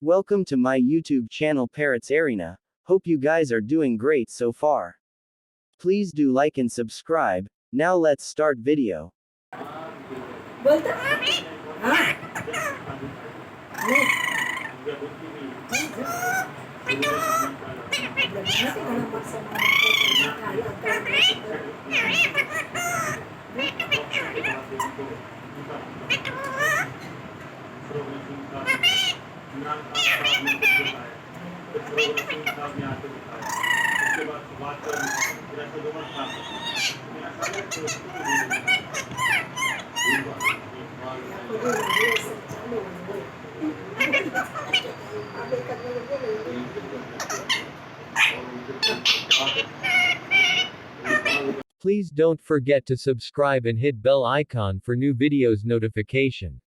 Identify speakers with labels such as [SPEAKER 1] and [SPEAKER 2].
[SPEAKER 1] Welcome to my YouTube channel Parrots Arena. Hope you guys are doing great so far. Please do like and subscribe. Now let's start video.
[SPEAKER 2] बोलता हाँ
[SPEAKER 3] Please don't forget to subscribe and hit bell icon for new videos notification.